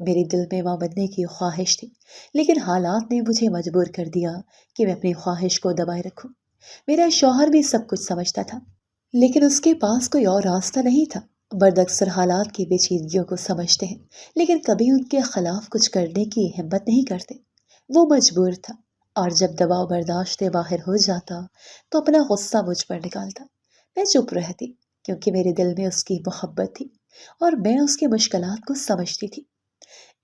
میرے دل میں ماں بننے کی خواہش تھی، لیکن حالات نے مجھے مجبور کر دیا کہ میں اپنی خواہش کو دبائے رکھوں۔ میرا شوہر بھی سب کچھ سمجھتا تھا، لیکن اس کے پاس کوئی اور راستہ نہیں تھا۔ مرد اکثر حالات کی پیچیدگیوں کو سمجھتے ہیں، لیکن کبھی ان کے خلاف کچھ کرنے کی ہمت نہیں کرتے۔ وہ مجبور تھا، اور جب دباؤ برداشت سے باہر ہو جاتا تو اپنا غصہ مجھ پر نکالتا۔ میں چپ رہتی، کیونکہ میرے دل میں اس کی محبت تھی اور میں اس کی مشکلات کو سمجھتی تھی۔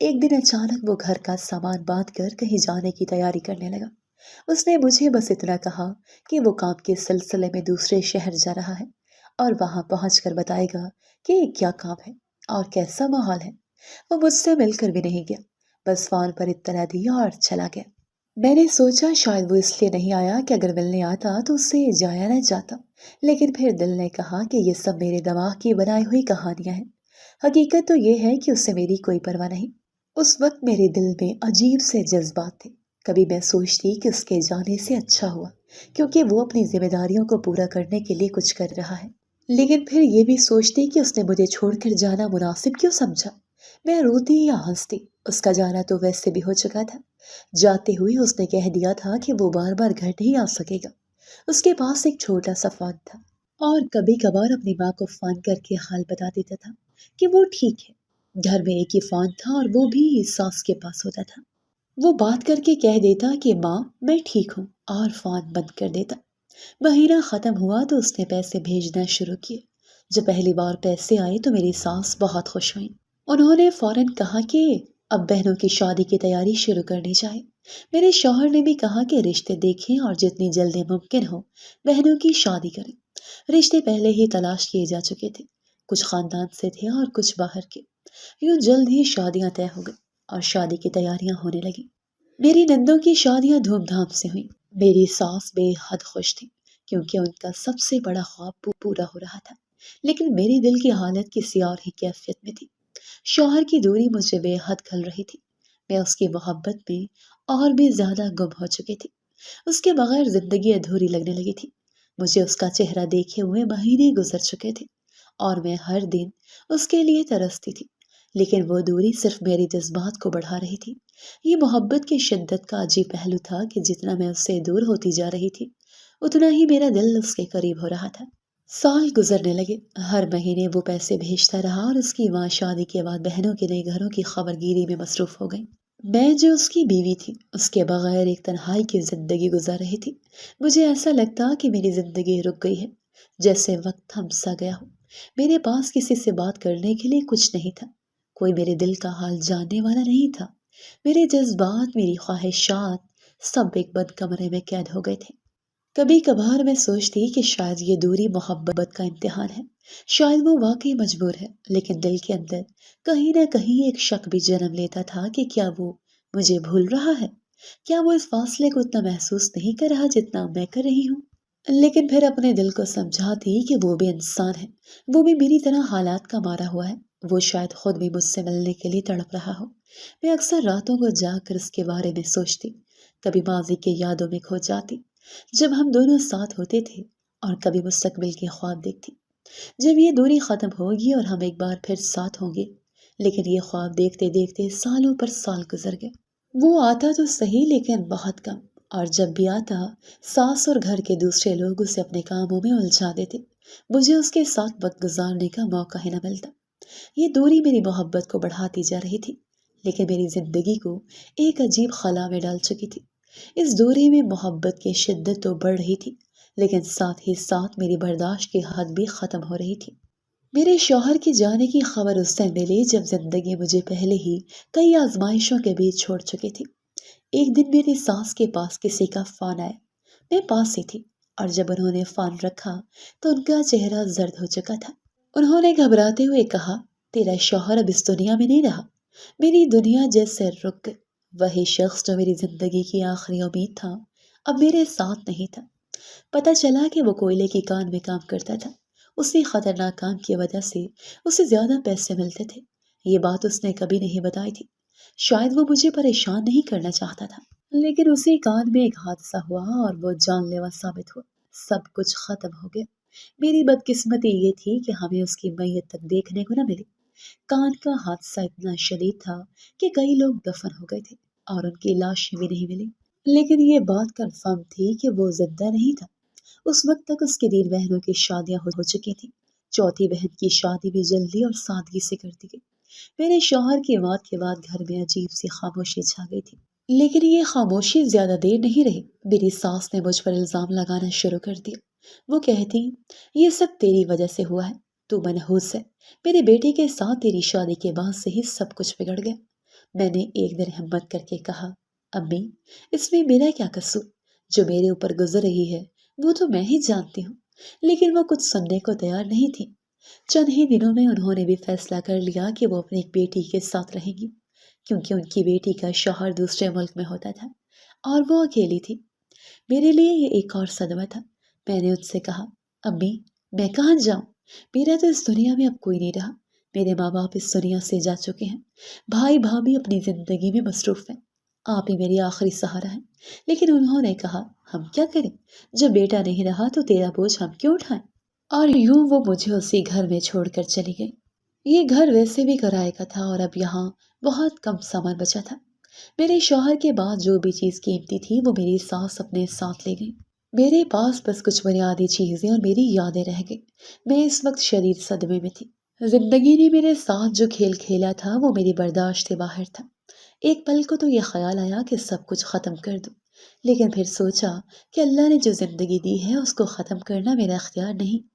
ایک دن اچانک وہ گھر کا سامان باندھ کر کہیں جانے کی تیاری کرنے لگا۔ اس نے مجھے بس اتنا کہا کہ وہ کام کے سلسلے میں دوسرے شہر جا رہا ہے اور وہاں پہنچ کر بتائے گا کہ کیا کام ہے اور کیسا ماحول ہے۔ وہ مجھ سے مل کر بھی نہیں گیا، بس فون پر اطلاع دیا اور چلا گیا۔ میں نے سوچا شاید وہ اس لیے نہیں آیا کہ اگر ملنے آتا تو اس سے جایا نہ جاتا، لیکن پھر دل نے کہا کہ یہ سب میرے دماغ کی بنائی ہوئی کہانیاں ہیں۔ حقیقت تو یہ ہے کہ اس سے میری کوئی پرواہ نہیں۔ اس وقت میرے دل میں عجیب سے جذبات تھے۔ کبھی میں سوچتی کہ اس کے جانے سے اچھا ہوا، کیونکہ وہ اپنی ذمہ داریوں کو پورا کرنے کے لیے کچھ کر رہا ہے، لیکن پھر یہ بھی سوچتی کہ اس نے مجھے چھوڑ کر جانا مناسب کیوں سمجھا۔ میں روتی یا ہنستی، اس کا جانا تو ویسے بھی ہو چکا تھا۔ جاتے ہوئے اس نے کہہ دیا تھا کہ وہ بار بار گھر نہیں آ سکے گا۔ اس کے پاس ایک چھوٹا سا فون تھا اور کبھی کبھار اپنی ماں کو فون کر کے حال بتا دیتا تھا کہ وہ ٹھیک ہے۔ گھر میں ایک ہی فون تھا اور وہ بھی ساس کے پاس ہوتا تھا۔ وہ بات کر کے کہہ دیتا کہ ماں میں ٹھیک ہوں اور فون بند کر دیتا۔ مہینہ ختم ہوا تو اس نے پیسے بھیجنا شروع کیے۔ جب پہلی بار پیسے آئے تو میری ساس بہت خوش ہوئی۔ انہوں نے فوراً کہا کہ اب بہنوں کی شادی کی تیاری شروع کرنی چاہیے۔ میرے شوہر نے بھی کہا کہ رشتے دیکھیں اور جتنی جلدی ممکن ہو بہنوں کی شادی کریں۔ رشتے پہلے ہی تلاش کیے جا چکے تھے، کچھ خاندان سے تھے اور کچھ باہر کے۔ یوں جلد ہی شادیاں طے ہو گئی اور شادی کی تیاریاں ہونے لگیں۔ میری نندوں کی شادیاں دھوم دھام سے ہوئیں۔ میری ساس بے حد خوش تھی، کیونکہ ان کا سب سے بڑا خواب پورا ہو رہا تھا، لیکن میری دل کی حالت کسی اور ہی کیفیت میں تھی۔ شوہر کی دوری مجھے بے حد کھل رہی تھی۔ میں اس کی محبت میں اور بھی زیادہ گم ہو چکی تھی۔ اس کے بغیر زندگی ادھوری لگنے لگی تھی۔ مجھے اس کا چہرہ دیکھے ہوئے مہینے گزر چکے تھے اور میں ہر دن اس کے لیے ترستی تھی، لیکن وہ دوری صرف میری جذبات کو بڑھا رہی تھی۔ یہ محبت کی شدت کا عجیب پہلو تھا کہ جتنا میں اس سے دور ہوتی جا رہی تھی، اتنا ہی میرا دل اس کے قریب ہو رہا تھا۔ سال گزرنے لگے، ہر مہینے وہ پیسے بھیجتا رہا اور اس کی ماں شادی کے بعد بہنوں کے نئے گھروں کی خبر گیری میں مصروف ہو گئی۔ میں جو اس کی بیوی تھی، اس کے بغیر ایک تنہائی کی زندگی گزار رہی تھی۔ مجھے ایسا لگتا کہ میری زندگی رک گئی ہے، جیسے وقت تھم سا گیا ہو۔ میرے پاس کسی سے بات کرنے کے لیے کچھ نہیں تھا، کوئی میرے دل کا حال جاننے والا نہیں تھا۔ میرے جذبات، میری خواہشات سب ایک بند کمرے میں قید ہو گئے تھے۔ کبھی کبھار میں سوچتی کہ شاید یہ دوری محبت کا امتحان ہے، شاید وہ واقعی مجبور ہے، لیکن دل کے اندر کہیں نہ کہیں ایک شک بھی جنم لیتا تھا کہ کیا وہ مجھے بھول رہا ہے، کیا وہ اس فاصلے کو اتنا محسوس نہیں کر رہا جتنا میں کر رہی ہوں۔ لیکن پھر اپنے دل کو سمجھاتی کہ وہ بھی انسان ہے، وہ بھی میری طرح حالات کا مارا ہوا ہے، وہ شاید خود بھی مجھ سے ملنے کے لیے تڑپ رہا ہو۔ میں اکثر راتوں کو جاگ کر اس کے بارے میں سوچتی، کبھی ماضی کے یادوں میں کھو جاتی جب ہم دونوں ساتھ ہوتے تھے، اور کبھی مستقبل کے خواب دیکھتی جب یہ دوری ختم ہوگی اور ہم ایک بار پھر ساتھ ہوں گے۔ لیکن یہ خواب دیکھتے دیکھتے سالوں پر سال گزر گئے۔ وہ آتا تو صحیح، لیکن بہت کم، اور جب بھی آتا ساس اور گھر کے دوسرے لوگ اسے اپنے کاموں میں الجھا دیتے۔ مجھے اس کے ساتھ وقت گزارنے کا موقع ہی نہ ملتا۔ یہ دوری میری محبت کو بڑھاتی جا رہی تھی، لیکن میری زندگی کو ایک عجیب خلا میں ڈال چکی تھی۔ اس دوری میں محبت کی شدت تو بڑھ رہی تھی، لیکن ساتھ ہی ساتھ میری برداشت کی حد بھی ختم ہو رہی تھی۔ میرے شوہر کی جانے کی خبر اس دن ملی جب زندگی مجھے پہلے ہی کئی آزمائشوں کے بیچ چھوڑ چکی تھی۔ ایک دن میری ساس کے پاس کسی کا فون آیا، میں پاس ہی تھی، اور جب انہوں نے فون رکھا تو ان کا چہرہ زرد ہو چکا تھا۔ انہوں نے گھبراتے ہوئے کہا، تیرا شوہر اب اس دنیا میں نہیں رہا۔ میری دنیا جیسے رک گئی۔ وہی شخص جو میری زندگی کی آخری امید تھا، اب میرے ساتھ نہیں تھا۔ پتہ چلا کہ وہ کوئلے کی کان میں کام کرتا تھا۔ اسی خطرناک کام کی وجہ سے اسے زیادہ پیسے ملتے تھے۔ یہ بات اس نے کبھی نہیں بتائی تھی، شاید وہ مجھے پریشان نہیں کرنا چاہتا تھا، لیکن اسی کان میں ایک حادثہ ہوا اور وہ جان لیوا ثابت ہوا۔ سب کچھ ختم ہو گیا۔ میری بدقسمتی یہ تھی کہ ہمیں اس کی میت تک دیکھنے کو نہ ملی۔ کان کا حادثہ اتنا شدید تھا کہ کئی لوگ دفن ہو گئے تھے اور ان کی لاشیں بھی نہیں ملی، لیکن یہ بات کنفرم تھی کہ وہ زندہ نہیں تھا۔ اس وقت تک اس کی 3 بہنوں کی شادیاں ہو چکی تھیں۔ چوتھی بہن کی شادی بھی جلدی اور سادگی سے کر دی گئی۔ میرے شوہر کی موت کے بعد گھر میں عجیب سی خاموشی چھا گئی تھی، لیکن یہ خاموشی زیادہ دیر نہیں رہی۔ میری ساس نے مجھ پر الزام لگانا شروع کر دیا۔ وہ کہتی، یہ سب تیری وجہ سے ہوا ہے، تو منحوس ہے، میرے بیٹے کے ساتھ تیری شادی کے بعد سے ہی سب کچھ بگڑ گیا۔ میں نے ایک دن ہمت کر کے کہا، امی، اس میں میرا کیا قصور؟ جو میرے اوپر گزر رہی ہے وہ تو میں ہی جانتی ہوں۔ لیکن وہ کچھ سننے کو تیار نہیں تھی۔ چند ہی دنوں میں انہوں نے بھی فیصلہ کر لیا کہ وہ اپنی ایک بیٹی کے ساتھ رہیں گی، کیونکہ ان کی بیٹی کا شوہر دوسرے ملک میں ہوتا تھا اور وہ اکیلی تھی۔ میرے لیے یہ ایک اور صدمہ تھا۔ میں نے ان سے کہا، امی، میں کہاں جاؤں؟ میرا تو اس دنیا میں اب کوئی نہیں رہا۔ میرے ماں باپ اس دنیا سے جا چکے ہیں، بھائی بھابھی اپنی زندگی میں مصروف ہیں، آپ ہی میری آخری سہارا ہیں۔ لیکن انہوں نے کہا، ہم کیا کریں؟ جب بیٹا نہیں رہا تو تیرا بوجھ ہم کیوں اٹھائیں؟ اور یوں وہ مجھے اسی گھر میں چھوڑ کر چلی گئی۔ یہ گھر ویسے بھی کرائے کا تھا اور اب یہاں بہت کم سامان بچا تھا۔ میرے شوہر کے بعد جو بھی چیز قیمتی تھی وہ میری ساس اپنے ساتھ لے گئی۔ میرے پاس بس کچھ بنیادی چیزیں اور میری یادیں رہ گئی۔ میں اس وقت شدید صدمے میں تھی۔ زندگی نے میرے ساتھ جو کھیل کھیلا تھا وہ میری برداشت سے باہر تھا۔ ایک پل کو تو یہ خیال آیا کہ سب کچھ ختم کر دوں، لیکن پھر سوچا کہ اللہ نے جو زندگی دی ہے اس کو ختم کرنا میرا اختیار نہیں۔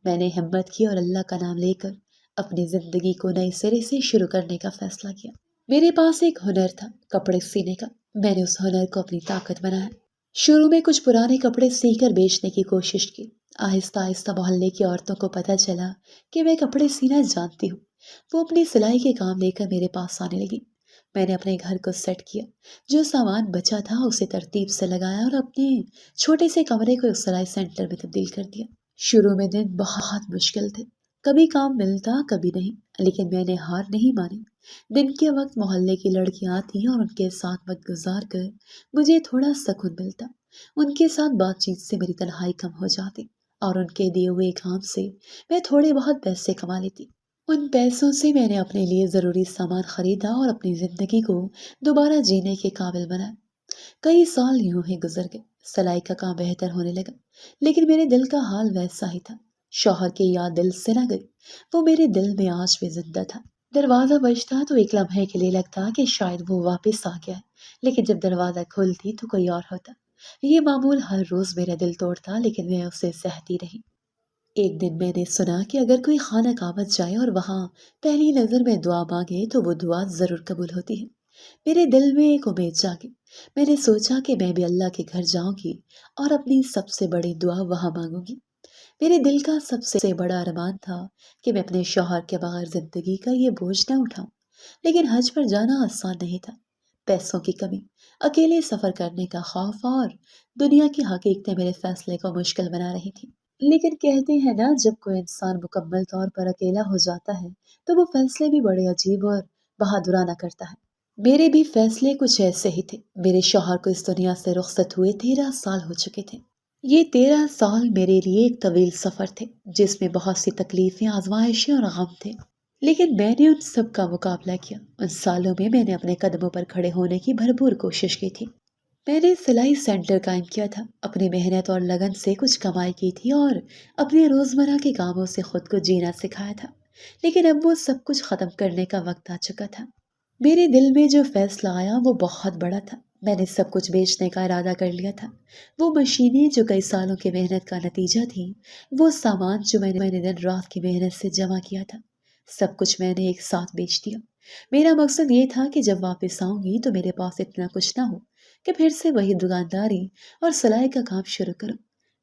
میں نے ہمت کی اور اللہ کا نام لے کر اپنی زندگی کو نئے سرے سے شروع کرنے کا فیصلہ کیا۔ میرے پاس ایک ہنر تھا، کپڑے سینے کا۔ میں نے اس ہنر کو اپنی طاقت بنایا۔ شروع میں کچھ پرانے کپڑے سی کر بیچنے کی کوشش کی۔ آہستہ آہستہ محلے کی عورتوں کو پتہ چلا کہ میں کپڑے سینا جانتی ہوں۔ وہ اپنی سلائی کے کام لے کر میرے پاس آنے لگی۔ میں نے اپنے گھر کو سیٹ کیا، جو سامان بچا تھا اسے ترتیب سے لگایا اور اپنے چھوٹے سے کمرے کو ایک سلائی سینٹر میں تبدیل کر دیا۔ شروع میں دن بہت مشکل تھے، کبھی کام ملتا کبھی نہیں، لیکن میں نے ہار نہیں مانی۔ دن کے وقت محلے کی لڑکیاں آتی اور ان کے ساتھ وقت گزار کر مجھے تھوڑا سکون ملتا۔ ان کے ساتھ بات چیت سے میری تنہائی کم ہو جاتی اور ان کے دیے ہوئے کام سے میں تھوڑے بہت پیسے کما لیتی۔ ان پیسوں سے میں نے اپنے لیے ضروری سامان خریدا اور اپنی زندگی کو دوبارہ جینے کے قابل بنایا۔ کئی سال یوں ہی گزر گئے، سلائی کا کام بہتر ہونے لگا، لیکن میرے دل کا حال ویسا ہی تھا۔ شوہر کی یاد دل سے نہ گئی، وہ میرے دل میں آج بھی زندہ تھا۔ دروازہ بجتا تو ایک لمحے کے لیے لگتا کہ شاید وہ واپس آ گیا ہے، لیکن جب دروازہ کھلتی تو کوئی اور ہوتا۔ یہ معمول ہر روز میرا دل توڑتا، لیکن میں اسے سہتی رہی۔ ایک دن میں نے سنا کہ اگر کوئی خانہ کعبہ جائے اور وہاں پہلی نظر میں دعا مانگے تو وہ دعا ضرور قبول ہوتی ہے۔ میرے دل میں ایک امید جاگی۔ میں نے سوچا کہ میں بھی اللہ کے گھر جاؤں گی اور اپنی سب سے بڑی دعا وہاں مانگوں گی۔ میرے دل کا سب سے بڑا ارمان تھا کہ میں اپنے شوہر کے بغیر زندگی کا یہ بوجھ نہ اٹھاؤں، لیکن حج پر جانا آسان نہیں تھا۔ پیسوں کی کمی، اکیلے سفر کرنے کا خوف اور دنیا کی حقیقتیں میرے فیصلے کو مشکل بنا رہی تھیں۔ لیکن کہتے ہیں نا، جب کوئی انسان مکمل طور پر اکیلا ہو جاتا ہے تو وہ فیصلے بھی بڑے عجیب اور بہادرانہ کرتا ہے۔ میرے بھی فیصلے کچھ ایسے ہی تھے۔ میرے شوہر کو اس دنیا سے رخصت ہوئے 13 سال ہو چکے تھے۔ یہ 13 سال میرے لیے ایک طویل سفر تھے، جس میں بہت سی تکلیفیں، آزمائشیں اور غم تھے، لیکن میں نے ان سب کا مقابلہ کیا۔ ان سالوں میں میں نے اپنے قدموں پر کھڑے ہونے کی بھرپور کوشش کی تھی۔ میں نے سلائی سینٹر قائم کیا تھا، اپنی محنت اور لگن سے کچھ کمائی کی تھی اور اپنے روزمرہ کے کاموں سے خود کو جینا سکھایا تھا، لیکن اب وہ سب کچھ ختم کرنے کا وقت آ چکا تھا۔ میرے دل میں جو فیصلہ آیا وہ بہت بڑا تھا۔ میں نے سب کچھ بیچنے کا ارادہ کر لیا تھا۔ وہ مشینیں جو کئی سالوں کی محنت کا نتیجہ تھیں، وہ سامان جو میں نے دن رات کی محنت سے جمع کیا تھا، سب کچھ میں نے ایک ساتھ بیچ دیا۔ میرا مقصد یہ تھا کہ جب واپس آؤں گی تو میرے پاس اتنا کچھ نہ ہو کہ پھر سے وہی دکانداری اور سلائی کا کام شروع کروں۔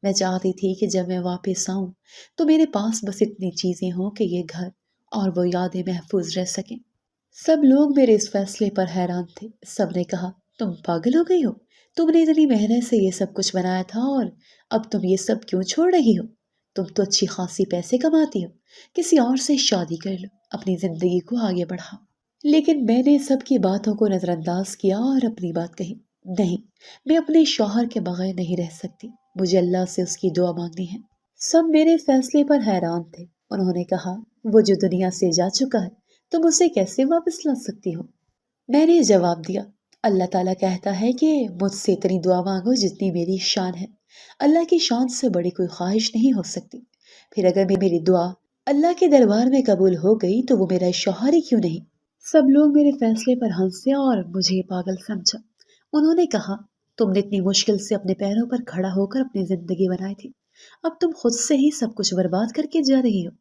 میں چاہتی تھی کہ جب میں واپس آؤں تو میرے پاس بس اتنی چیزیں ہوں کہ یہ گھر اور وہ یادیں محفوظ رہ سکیں۔ سب لوگ میرے اس فیصلے پر حیران تھے۔ سب نے کہا، تم پاگل ہو گئی ہو؟ تم نے اتنی محنت سے یہ سب کچھ بنایا تھا اور اب تم یہ سب کیوں چھوڑ رہی ہو؟ تم تو اچھی خاصی پیسے کماتی ہو، کسی اور سے شادی کر لو، اپنی زندگی کو آگے بڑھاؤ۔ لیکن میں نے سب کی باتوں کو نظر انداز کیا اور اپنی بات کہی، نہیں، میں اپنے شوہر کے بغیر نہیں رہ سکتی، مجھے اللہ سے اس کی دعا مانگنی ہے۔ سب میرے فیصلے پر حیران تھے۔ انہوں نے کہا، وہ جو دنیا سے جا چکا ہے تم اسے کیسے واپس لا سکتی ہو؟ میں نے جواب دیا، اللہ تعالیٰ کہتا ہے کہ مجھ سے اتنی دعا مانگو جتنی میری شان ہے۔ اللہ کی شان سے بڑی کوئی خواہش نہیں ہو سکتی۔ پھر اگر میری دعا اللہ کے دربار میں قبول ہو گئی تو وہ میرا شوہر ہی کیوں نہیں؟ سب لوگ میرے فیصلے پر ہنسے اور مجھے پاگل سمجھا۔ انہوں نے کہا، تم نے اتنی مشکل سے اپنے پیروں پر کھڑا ہو کر اپنی زندگی بنائی تھی، اب تم خود سے ہی سب کچھ برباد کر کے جا رہی ہو۔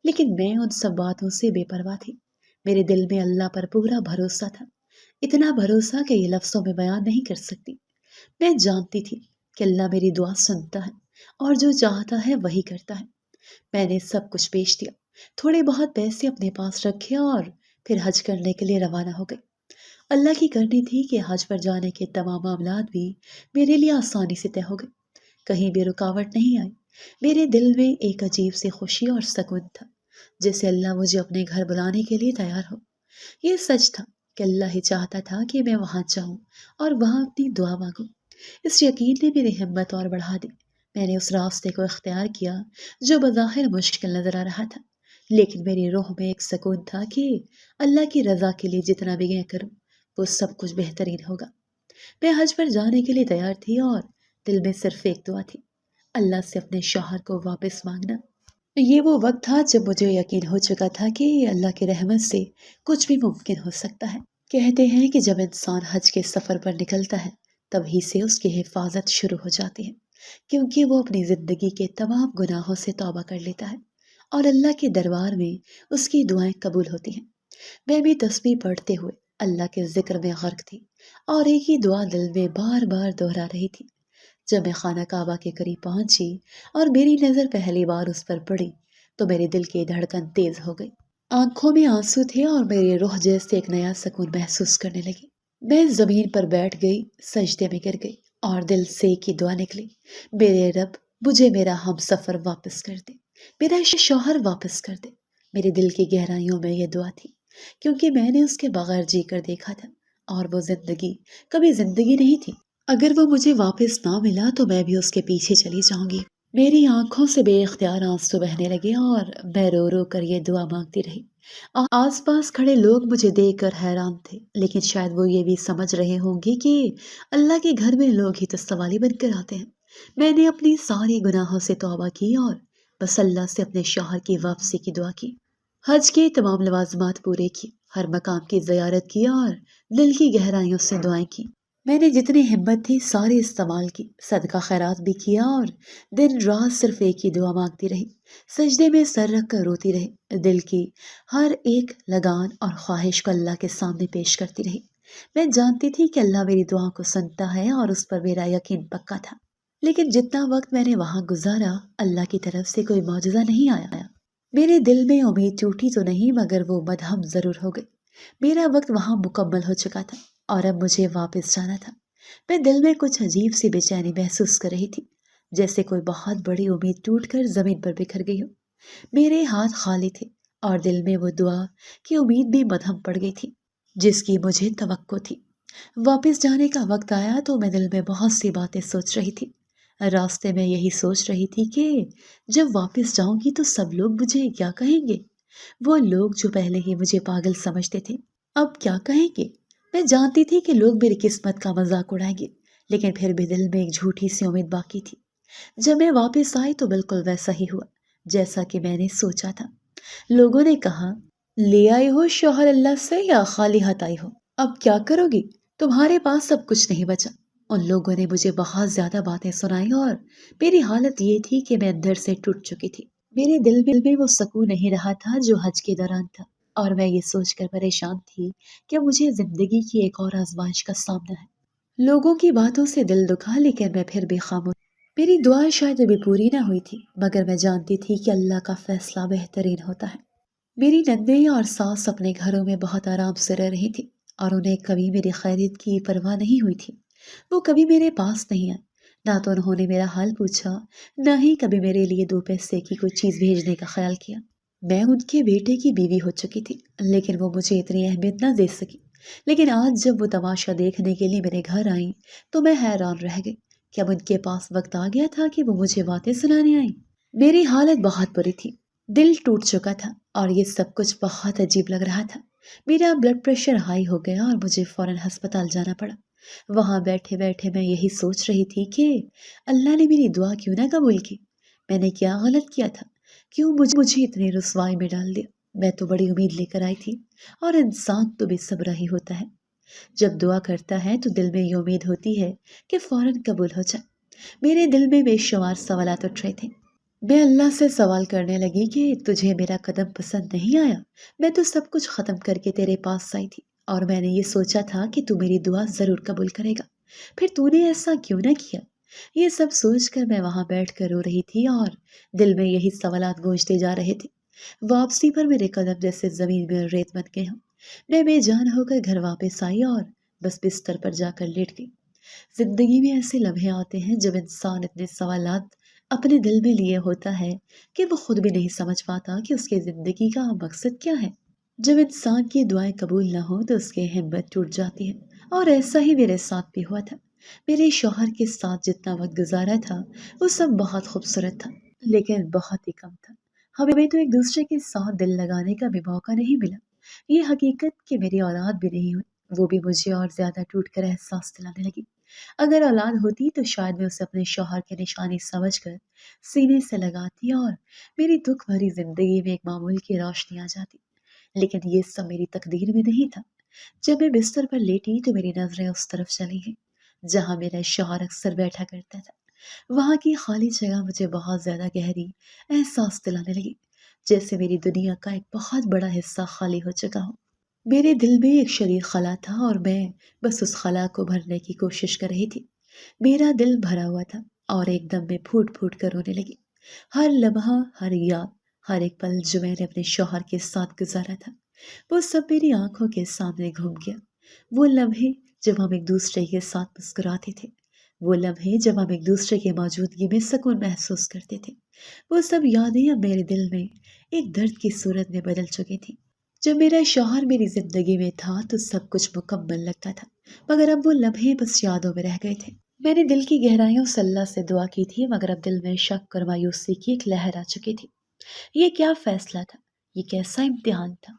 لیکن میں ان سب باتوں سے بے پرواہ تھی۔ میرے دل میں اللہ پر پورا بھروسہ تھا، اتنا بھروسہ کہ یہ لفظوں میں بیان نہیں کر سکتی۔ میں جانتی تھی کہ اللہ میری دعا سنتا ہے اور جو چاہتا ہے وہی کرتا ہے۔ میں نے سب کچھ بیچ دیا، تھوڑے بہت پیسے اپنے پاس رکھے اور پھر حج کرنے کے لیے روانہ ہو گئی۔ اللہ کی کرنی تھی کہ حج پر جانے کے تمام معاملات بھی میرے لیے آسانی سے طے ہو گئے، کہیں بھی رکاوٹ نہیں آئی۔ میرے دل میں ایک عجیب سی خوشی اور سکون تھا، جیسے اللہ مجھے اپنے گھر بلانے کے لیے تیار ہو۔ یہ سچ تھا کہ اللہ ہی چاہتا تھا کہ میں وہاں جاؤں اور وہاں اپنی دعا مانگوں۔ اس یقین نے میری ہمت اور بڑھا دی۔ میں نے اس راستے کو اختیار کیا جو بظاہر مشکل نظر آ رہا تھا، لیکن میری روح میں ایک سکون تھا کہ اللہ کی رضا کے لیے جتنا بھی میں کروں وہ سب کچھ بہترین ہوگا۔ میں حج پر جانے کے لیے تیار تھی اور دل میں صرف ایک دعا تھی، اللہ سے اپنے شوہر کو واپس مانگنا۔ یہ وہ وقت تھا جب مجھے یقین ہو چکا تھا کہ اللہ کی رحمت سے کچھ بھی ممکن ہو سکتا ہے۔ کہتے ہیں کہ جب انسان حج کے سفر پر نکلتا ہے تبھی سے اس کی حفاظت شروع ہو جاتی ہے، کیونکہ وہ اپنی زندگی کے تمام گناہوں سے توبہ کر لیتا ہے اور اللہ کے دربار میں اس کی دعائیں قبول ہوتی ہیں۔ میں بھی تسبیح پڑھتے ہوئے اللہ کے ذکر میں غرق تھی اور ایک ہی دعا دل میں بار بار دہرا رہی تھی۔ جب میں خانہ کعبہ کے قریب پہنچی اور میری نظر پہلی بار اس پر پڑی تو میرے دل کی دھڑکن تیز ہو گئی، آنکھوں میں آنسو تھے اور میری روح جیسے ایک نیا سکون محسوس کرنے لگی۔ میں زمین پر بیٹھ گئی، سجدے میں گر گئی اور دل سے ایک ہی دعا نکلی، میرے رب مجھے میرا ہم سفر واپس کر دے، میرا شوہر واپس کر دے۔ میرے دل کی گہرائیوں میں یہ دعا تھی، کیونکہ میں نے اس کے بغیر جی کر دیکھا تھا اور وہ زندگی کبھی زندگی نہیں تھی۔ اگر وہ مجھے واپس نہ ملا تو میں بھی اس کے پیچھے چلی جاؤں گی۔ میری آنکھوں سے بے اختیار آنسو بہنے لگے اور میں رو رو کر یہ دعا مانگتی رہی۔ آس پاس کھڑے لوگ مجھے دیکھ کر حیران تھے، لیکن شاید وہ یہ بھی سمجھ رہے ہوں گے کہ اللہ کے گھر میں لوگ ہی تو سوالی بن کر آتے ہیں۔ میں نے اپنی ساری گناہوں سے توبہ کی اور بس اللہ سے اپنے شوہر کی واپسی کی دعا کی۔ حج کے تمام لوازمات پورے کیے، ہر مقام کی زیارت کی اور دل کی گہرائیوں سے دعائیں کی۔ میں نے جتنی ہمت تھی ساری استعمال کی، صدقہ خیرات بھی کیا اور دن رات صرف ایک ہی دعا مانگتی رہی، سجدے میں سر رکھ کر روتی رہی، دل کی ہر ایک لگان اور خواہش کو اللہ کے سامنے پیش کرتی رہی۔ میں جانتی تھی کہ اللہ میری دعا کو سنتا ہے اور اس پر میرا یقین پکا تھا، لیکن جتنا وقت میں نے وہاں گزارا اللہ کی طرف سے کوئی معجزہ نہیں آیا۔ میرے دل میں امید ٹوٹی تو نہیں مگر وہ مدھم ضرور ہو گئی۔ میرا وقت وہاں مکمل ہو چکا تھا اور اب مجھے واپس جانا تھا۔ میں دل میں کچھ عجیب سی بے چینی محسوس کر رہی تھی، جیسے کوئی بہت بڑی امید ٹوٹ کر زمین پر بکھر گئی ہو۔ میرے ہاتھ خالی تھے اور دل میں وہ دعا کی امید بھی مدھم پڑ گئی تھی جس کی مجھے توقع تھی۔ واپس جانے کا وقت آیا تو میں دل میں بہت سی باتیں سوچ رہی تھی۔ راستے میں یہی سوچ رہی تھی کہ جب واپس جاؤں گی تو سب لوگ مجھے کیا کہیں گے؟ وہ لوگ جو پہلے ہی مجھے پاگل سمجھتے تھے اب کیا کہیں گے؟ میں جانتی تھی کہ لوگ میری قسمت کا مذاق اڑائیں گے، لیکن پھر بھی دل میں ایک جھوٹی سی امید باقی تھی۔ جب میں واپس آئی تو بالکل ویسا ہی ہوا جیسا کہ میں نے سوچا تھا۔ لوگوں نے کہا، لے آئی ہو شوہر اللہ سے یا خالی ہاتھ آئی ہو؟ اب کیا کرو گی؟ تمہارے پاس سب کچھ نہیں بچا۔ ان لوگوں نے مجھے بہت زیادہ باتیں سنائی اور میری حالت یہ تھی کہ میں اندر سے ٹوٹ چکی تھی۔ میرے دل میں وہ سکون نہیں رہا تھا جو حج کے دوران تھا، اور میں یہ سوچ کر پریشان تھی کہ مجھے زندگی کی ایک اور آزمائش کا سامنا ہے۔ لوگوں کی باتوں سے دل دکھا لیکن میں پھر بھی خاموش۔ میری دعائیں شاید ابھی پوری نہ ہوئی تھی مگر میں جانتی تھی کہ اللہ کا فیصلہ بہترین ہوتا ہے۔ میری نندیں اور ساس اپنے گھروں میں بہت آرام سے رہ رہی تھی اور انہیں کبھی میری خیریت کی پرواہ نہیں ہوئی تھی۔ وہ کبھی میرے پاس نہیں آئے، نہ تو انہوں نے میرا حال پوچھا، نہ ہی کبھی میرے لیے 2 پیسے کی کوئی چیز بھیجنے کا خیال کیا۔ میں ان کے بیٹے کی بیوی ہو چکی تھی لیکن وہ مجھے اتنی اہمیت نہ دے سکی۔ لیکن آج جب وہ تماشا دیکھنے کے لیے میرے گھر آئیں تو میں حیران رہ گئی کہ اب ان کے پاس وقت آ گیا تھا کہ وہ مجھے باتیں سنانے آئیں۔ میری حالت بہت بری تھی، دل ٹوٹ چکا تھا اور یہ سب کچھ بہت عجیب لگ رہا تھا۔ میرا بلڈ پریشر ہائی ہو گیا اور مجھے فوراً ہسپتال جانا پڑا۔ وہاں بیٹھے بیٹھے میں یہی سوچ رہی تھی کہ اللہ نے میری دعا کیوں نہ قبول کی؟ میں نے کیا غلط کیا تھا؟ کیوں مجھے اتنی رسوائی میں ڈال دیا؟ میں تو بڑی امید لے کر آئی تھی، اور انسان تو بے صبر ہی ہوتا ہے۔ جب دعا کرتا ہے تو دل میں یہ امید ہوتی ہے کہ فوراً قبول ہو جائے۔ میرے دل میں بے شمار سوالات اٹھ رہے تھے۔ میں اللہ سے سوال کرنے لگی کہ تجھے میرا قدم پسند نہیں آیا؟ میں تو سب کچھ ختم کر کے تیرے پاس آئی تھی، اور میں نے یہ سوچا تھا کہ تو میری دعا ضرور قبول کرے گا، پھر تو نے ایسا کیوں نہ کیا؟ یہ سب سوچ کر میں وہاں بیٹھ کر رو رہی تھی اور دل میں یہی سوالات گونجتے جا رہے تھے۔ واپسی پر میرے قدم جیسے زمین میں ریت بن گئے ہوں۔ میں بے جان ہو کر گھر واپس آئی اور بس بستر پر جا کر لیٹ گئی۔ زندگی میں ایسے لمحے آتے ہیں جب انسان اتنے سوالات اپنے دل میں لیے ہوتا ہے کہ وہ خود بھی نہیں سمجھ پاتا کہ اس کی زندگی کا مقصد کیا ہے۔ جب انسان کی دعائیں قبول نہ ہو تو اس کی ہمت ٹوٹ جاتی ہے، اور ایسا ہی میرے ساتھ بھی ہوا تھا۔ میرے شوہر کے ساتھ جتنا وقت گزارا تھا وہ سب بہت خوبصورت تھا، لیکن بہت ہی کم تھا۔ ہمیں تو ایک دوسرے کے ساتھ دل لگانے کا بھی موقع نہیں ملا۔ یہ حقیقت کہ میری اولاد بھی نہیں ہوئی، وہ بھی مجھے اور زیادہ ٹوٹ کر احساس دلانے لگی۔ اگر اولاد ہوتی تو شاید میں اسے اپنے شوہر کی نشانی سمجھ کر سینے سے لگاتی اور میری دکھ بھری زندگی میں ایک معمول کی روشنی آ جاتی، لیکن یہ سب میری تقدیر میں نہیں تھا۔ جب میں بستر پر لیٹی تو میری نظریں اس طرف چلی گئیں جہاں میرا شوہر اکثر بیٹھا کرتا تھا۔ وہاں کی خالی جگہ مجھے بہت زیادہ گہری احساس دلانے لگی، جیسے میری دنیا کا ایک بہت بڑا حصہ خالی ہو چکا ہو۔ میرے دل میں ایک شریر خلا تھا اور میں بس اس خلا کو بھرنے کی کوشش کر رہی تھی۔ میرا دل بھرا ہوا تھا اور ایک دم میں پھوٹ پھوٹ کر رونے لگی۔ ہر لمحہ، ہر یاد، ہر ایک پل جو میں نے اپنے شوہر کے ساتھ گزارا تھا وہ سب میری آنکھوں کے سامنے گھوم گیا۔ وہ لمحے جب ہم ایک دوسرے کے ساتھ مسکراتے تھے، وہ لمحے جب ہم ایک دوسرے کی موجودگی میں سکون محسوس کرتے تھے، وہ سب یادیں اب میرے دل میں ایک درد کی صورت میں بدل چکی تھی۔ جب میرا شوہر میری زندگی میں تھا تو سب کچھ مکمل لگتا تھا، مگر اب وہ لمحے بس یادوں میں رہ گئے تھے۔ میں نے دل کی گہرائیوں سے اللہ سے دعا کی تھی، مگر اب دل میں شک اور مایوسی کی ایک لہر آ چکی تھی۔ یہ کیا فیصلہ تھا؟ یہ کیسا امتحان تھا؟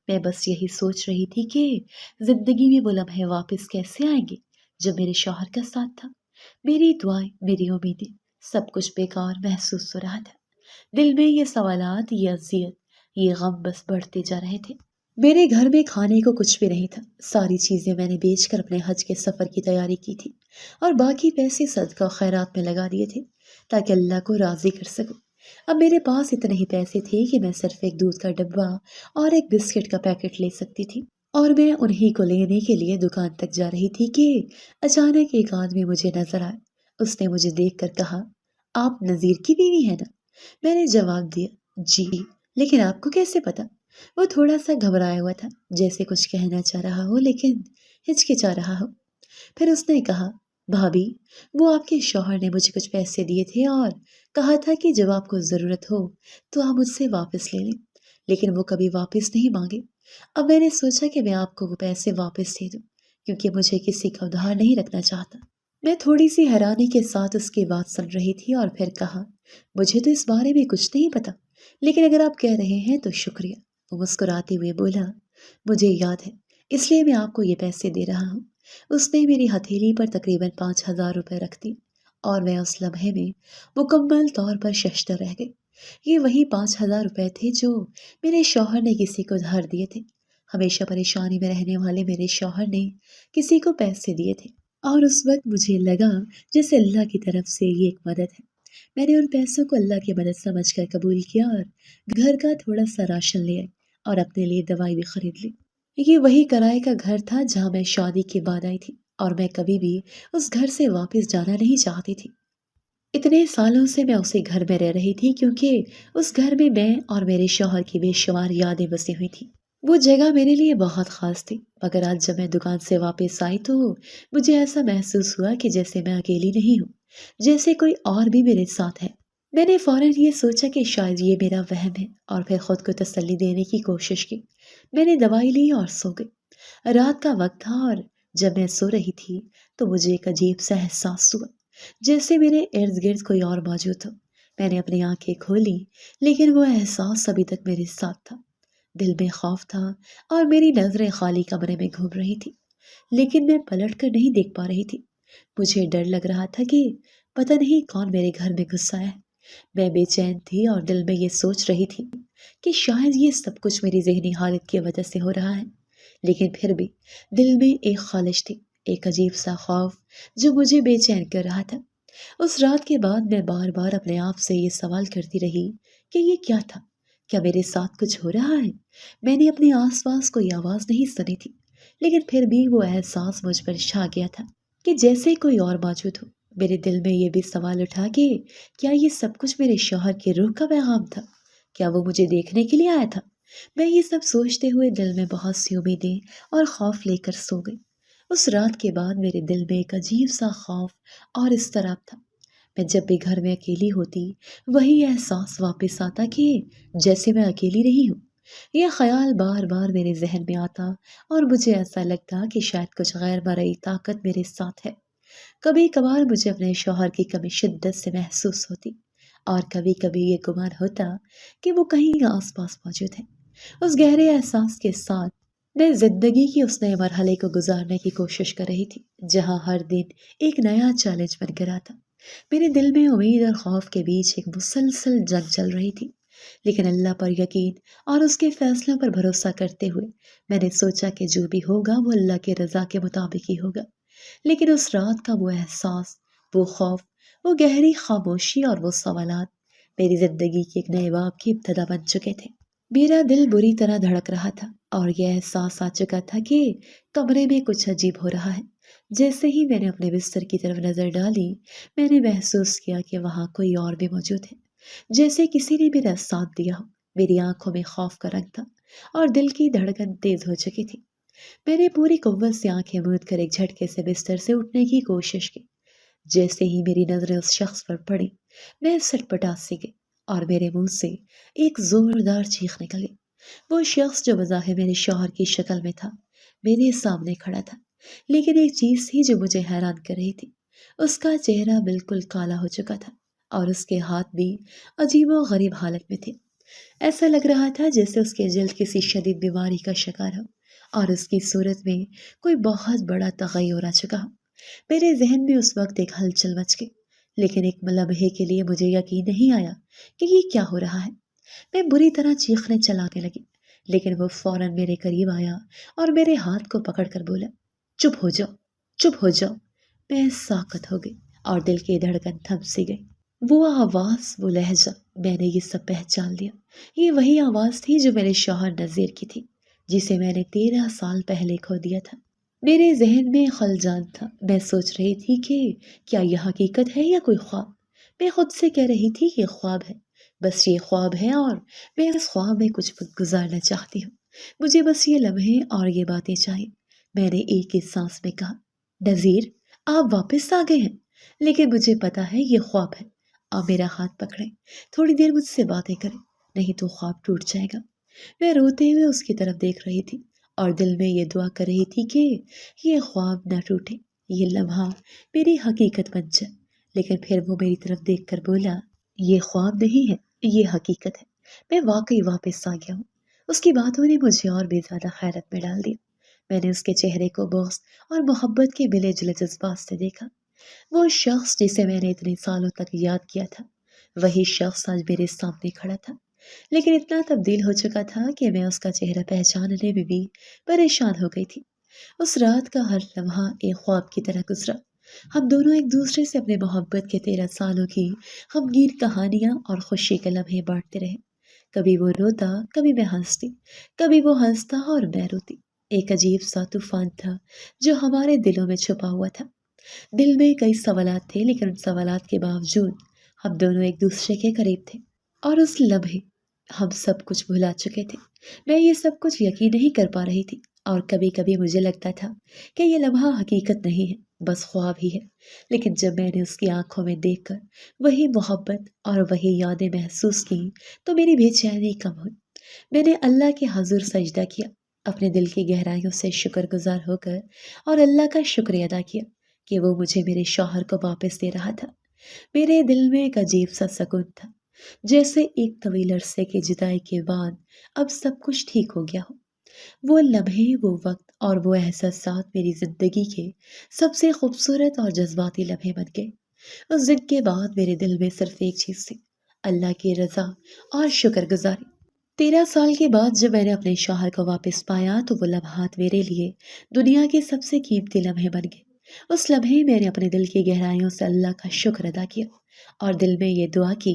میں بس یہی سوچ رہی تھی کہ زندگی میں وہ لمحے واپس کیسے آئیں گے جب میرے شوہر کا ساتھ تھا۔ میری دعائیں، میری امیدیں، سب کچھ بیکار محسوس ہو رہا تھا۔ دل میں یہ سوالات، یہ اذیت، یہ غم بس بڑھتے جا رہے تھے۔ میرے گھر میں کھانے کو کچھ بھی نہیں تھا۔ ساری چیزیں میں نے بیچ کر اپنے حج کے سفر کی تیاری کی تھی، اور باقی پیسے صدقہ و خیرات میں لگا دیے تھے تاکہ اللہ کو راضی کر سکوں۔ اب میرے پاس اتنے ہی پیسے تھے کہ میں صرف ایک دودھ کا ڈبہ اور ایک بسکٹ کا پیکٹ لے سکتی تھی، اور میں انہی کو لینے کے لیے دکان تک جا رہی تھی کہ اچانک ایک آدمی مجھے نظر آیا۔ اس نے مجھے دیکھ کر کہا، آپ نذیر کی بیوی ہیں نا؟ میں نے جواب دیا، جی، لیکن آپ کو کیسے پتا؟ وہ تھوڑا سا گھبرایا ہوا تھا، جیسے کچھ کہنا چاہ رہا ہو لیکن ہچکچا رہا ہو۔ پھر اس نے کہا، بھابھی، وہ آپ کے شوہر نے مجھے کچھ پیسے دیے تھے اور کہا تھا کہ جب آپ کو ضرورت ہو تو آپ مجھ سے واپس لے لیں، لیکن وہ کبھی واپس نہیں مانگے۔ اب میں نے سوچا کہ میں آپ کو وہ پیسے واپس دے دوں، کیونکہ مجھے کسی کا ادھار نہیں رکھنا چاہتا۔ میں تھوڑی سی حیرانی کے ساتھ اس کی بات سن رہی تھی اور پھر کہا، مجھے تو اس بارے میں کچھ نہیں پتا، لیکن اگر آپ کہہ رہے ہیں تو شکریہ۔ وہ مسکراتے ہوئے بولا، مجھے یاد ہے، اس لیے میں آپ کو یہ پیسے دے رہا ہوں۔ اس نے میری ہتھیلی پر تقریباً 5,000 روپے رکھ دی اور میں اس لمحے میں مکمل طور پر ششدر رہ گئی۔ یہ وہی 5,000 روپے تھے جو میرے شوہر نے کسی کو ادھار دیے تھے۔ ہمیشہ پریشانی میں رہنے والے میرے شوہر نے کسی کو پیسے دیے تھے، اور اس وقت مجھے لگا جیسے اللہ کی طرف سے یہ ایک مدد ہے۔ میں نے ان پیسوں کو اللہ کی مدد سمجھ کر قبول کیا اور گھر کا تھوڑا سا راشن لے آئی اور اپنے لیے دوائی بھی خرید لی۔ یہ وہی کرائے کا گھر تھا جہاں میں شادی کے بعد آئی تھی، اور میں کبھی بھی اس گھر سے واپس جانا نہیں چاہتی تھی۔ اتنے سالوں سے میں اسی گھر میں رہ رہی تھی کیونکہ اس گھر میں اور میرے شوہر کی بے شمار یادیں بسی ہوئی تھیں۔ وہ جگہ میرے لیے بہت خاص تھی، مگر آج جب میں دکان سے واپس آئی تو مجھے ایسا محسوس ہوا کہ جیسے میں اکیلی نہیں ہوں، جیسے کوئی اور بھی میرے ساتھ ہے۔ میں نے فوراً یہ سوچا کہ شاید یہ میرا وہم ہے، اور پھر خود کو تسلی دینے کی کوشش کی۔ میں نے دوائی لی اور سو گئی۔ رات کا وقت تھا اور جب میں سو رہی تھی تو مجھے ایک عجیب سا احساس ہوا، جیسے میرے ارد گرد کوئی اور موجود ہو۔ میں نے اپنی آنکھیں کھولی لیکن وہ احساس ابھی تک میرے ساتھ تھا۔ دل میں خوف تھا اور میری نظریں خالی کمرے میں گھوم رہی تھی، لیکن میں پلٹ کر نہیں دیکھ پا رہی تھی۔ مجھے ڈر لگ رہا تھا کہ پتہ نہیں کون میرے گھر میں گھس آیا ہے۔ میں بے چین تھی اور دل میں یہ سوچ رہی تھی کہ شاید یہ سب کچھ میری ذہنی حالت کی وجہ سے ہو رہا ہے، لیکن پھر بھی دل میں ایک خالش تھی، ایک عجیب سا خوف جو مجھے بے چین کر رہا تھا۔ اس رات کے بعد میں بار بار اپنے آپ سے یہ سوال کرتی رہی کہ یہ کیا تھا؟ کیا میرے ساتھ کچھ ہو رہا ہے؟ میں نے اپنے آس پاس کوئی آواز نہیں سنی تھی، لیکن پھر بھی وہ احساس مجھ پر چھا گیا تھا کہ جیسے کوئی اور موجود ہو۔ میرے دل میں یہ بھی سوال اٹھا کہ کیا یہ سب کچھ میرے شوہر کی روح کا پیغام تھا؟ کیا وہ مجھے دیکھنے کے لیے آیا تھا؟ میں یہ سب سوچتے ہوئے دل میں بہت سی امیدیں اور خوف لے کر سو گئی۔ اس رات کے بعد میرے دل میں ایک عجیب سا خوف اور اضطراب تھا۔ میں جب بھی گھر میں اکیلی ہوتی وہی احساس واپس آتا کہ جیسے میں اکیلی نہیں ہوں۔ یہ خیال بار بار میرے ذہن میں آتا اور مجھے ایسا لگتا کہ شاید کچھ غیر مرئی طاقت میرے ساتھ ہے۔ کبھی کبھار مجھے اپنے شوہر کی کمی شدت سے محسوس ہوتی اور کبھی کبھی یہ گمان ہوتا کہ وہ کہیں آس پاس موجود ہے۔ اس گہرے احساس کے ساتھ میں زندگی کی اس نئے مرحلے کو گزارنے کی کوشش کر رہی تھی جہاں ہر دن ایک نیا چیلنج بن کر آتا۔ میرے دل میں امید اور خوف کے بیچ ایک مسلسل جنگ چل رہی تھی، لیکن اللہ پر یقین اور اس کے فیصلوں پر بھروسہ کرتے ہوئے میں نے سوچا کہ جو بھی ہوگا وہ اللہ کے رضا کے مطابق ہی ہوگا۔ لیکن اس رات کا وہ احساس، وہ خوف، وہ گہری خاموشی اور وہ سوالات میری زندگی کے ایک نئے باب کی ابتدا بن چکے تھے۔ میرا دل بری طرح دھڑک رہا تھا اور یہ احساس آ چکا تھا کہ کمرے میں کچھ عجیب ہو رہا ہے۔ جیسے ہی میں نے اپنے بستر کی طرف نظر ڈالی میں نے محسوس کیا کہ وہاں کوئی اور بھی موجود ہے، جیسے کسی نے میرا ساتھ دیا ہو۔ میری آنکھوں میں خوف کا رنگ تھا اور دل کی دھڑکن تیز ہو چکی تھی۔ میں نے پوری قوت سے آنکھیں موند کر ایک جھٹکے سے بستر سے اٹھنے کی کوشش کی۔ جیسے ہی میری نظریں اس شخص پر پڑی میں سٹپٹا سی گئی اور میرے منہ سے ایک زوردار چیخ نکل گئی۔ وہ شخص جو بظاہر میرے شوہر کی شکل میں تھا میرے سامنے کھڑا تھا، لیکن ایک چیز تھی جو مجھے حیران کر رہی تھی۔ اس کا چہرہ بالکل کالا ہو چکا تھا اور اس کے ہاتھ بھی عجیب و غریب حالت میں تھے۔ ایسا لگ رہا تھا جیسے اس کے جلد کسی شدید بیماری کا شکار ہو اور اس کی صورت میں کوئی بہت بڑا تغیر آ چکا ہو۔ میرے ذہن میں اس وقت ایک ہلچل مچ گئی، لیکن ایک لمحے کے لیے مجھے یقین نہیں آیا کہ یہ کیا ہو رہا ہے۔ میں بری طرح چیخنے چلانے لگی، لیکن وہ فوراً میرے قریب آیا اور میرے ہاتھ کو پکڑ کر بولا، چپ ہو جاؤ، چپ ہو جاؤ۔ میں ساکت ہو گئی اور دل کی دھڑکن تھم سی گئی۔ وہ آواز، وہ لہجہ، میں نے یہ سب پہچان لیا۔ یہ وہی آواز تھی جو میرے شوہر نذیر کی تھی، جسے میں نے 13 سال پہلے کھو دیا تھا۔ میرے ذہن میں خلجان تھا۔ میں سوچ رہی تھی کہ کیا یہ حقیقت ہے یا کوئی خواب۔ میں خود سے کہہ رہی تھی کہ خواب ہے، بس یہ خواب ہے اور میں اس خواب میں کچھ وقت گزارنا چاہتی ہوں۔ مجھے بس یہ لمحے اور یہ باتیں چاہیے۔ میں نے ایک ہی سانس میں کہا، نذیر آپ واپس آ گئے ہیں، لیکن مجھے پتا ہے یہ خواب ہے۔ آپ میرا ہاتھ پکڑیں، تھوڑی دیر مجھ سے باتیں کریں، نہیں تو خواب ٹوٹ جائے گا۔ میں روتے ہوئے اس کی طرف دیکھ رہی تھی اور دل میں یہ دعا کر رہی تھی کہ یہ خواب نہ ٹوٹے، یہ لمحہ میری حقیقت بن جائے۔ لیکن پھر وہ میری طرف دیکھ کر بولا، یہ خواب نہیں ہے، یہ حقیقت ہے۔ میں واقعی واپس آ گیا ہوں۔ اس کی باتوں نے مجھے اور بھی زیادہ حیرت میں ڈال دیا۔ میں نے اس کے چہرے کو بغض اور محبت کے ملے جلے جذبات سے دیکھا۔ وہ شخص جسے میں نے اتنے سالوں تک یاد کیا تھا، وہی شخص آج میرے سامنے کھڑا تھا، لیکن اتنا تبدیل ہو چکا تھا کہ میں اس کا چہرہ پہچاننے میں بھی پریشان ہو گئی تھی۔ اس رات کا ہر لمحہ ایک خواب کی طرح گزرا۔ ہم دونوں ایک دوسرے سے اپنے محبت کے 13 سالوں کی غمگین کہانیاں اور خوشی کے لمحے بانٹتے رہے۔ کبھی وہ روتا، کبھی میں ہنستی، کبھی وہ ہنستا اور میں روتی۔ ایک عجیب سا طوفان تھا جو ہمارے دلوں میں چھپا ہوا تھا۔ دل میں کئی سوالات تھے، لیکن ان سوالات کے باوجود ہم دونوں ایک دوسرے کے قریب تھے اور اس لمحے ہم سب کچھ بھلا چکے تھے۔ میں یہ سب کچھ یقین نہیں کر پا رہی تھی اور کبھی کبھی مجھے لگتا تھا کہ یہ لمحہ حقیقت نہیں ہے، بس خواب ہی ہے۔ لیکن جب میں نے اس کی آنکھوں میں دیکھ کر وہی محبت اور وہی یادیں محسوس کی تو میری بے چینی کم ہوئی۔ میں نے اللہ کے حضور سجدہ کیا، اپنے دل کی گہرائیوں سے شکر گزار ہو کر، اور اللہ کا شکریہ ادا کیا کہ وہ مجھے میرے شوہر کو واپس دے رہا تھا۔ میرے دل میں ایک عجیب سا سکون تھا، جیسے ایک طویل عرصے کی جدائی کے بعد اب سب کچھ ٹھیک ہو گیا ہو۔ وہ لمحے، وہ وقت اور وہ احساسات میری زندگی کے سب سے خوبصورت اور جذباتی لمحے بن گئے۔ اس دن کے بعد میرے دل میں صرف ایک چیز تھی، اللہ کی رضا اور شکر گزاری۔ 13 سال کے بعد جب میں نے اپنے شوہر کو واپس پایا تو وہ لمحات میرے لیے دنیا کے سب سے قیمتی لمحے بن گئے۔ اس لمحے میں نے اپنے دل کی گہرائیوں سے اللہ کا شکر ادا کیا اور دل میں یہ دعا کی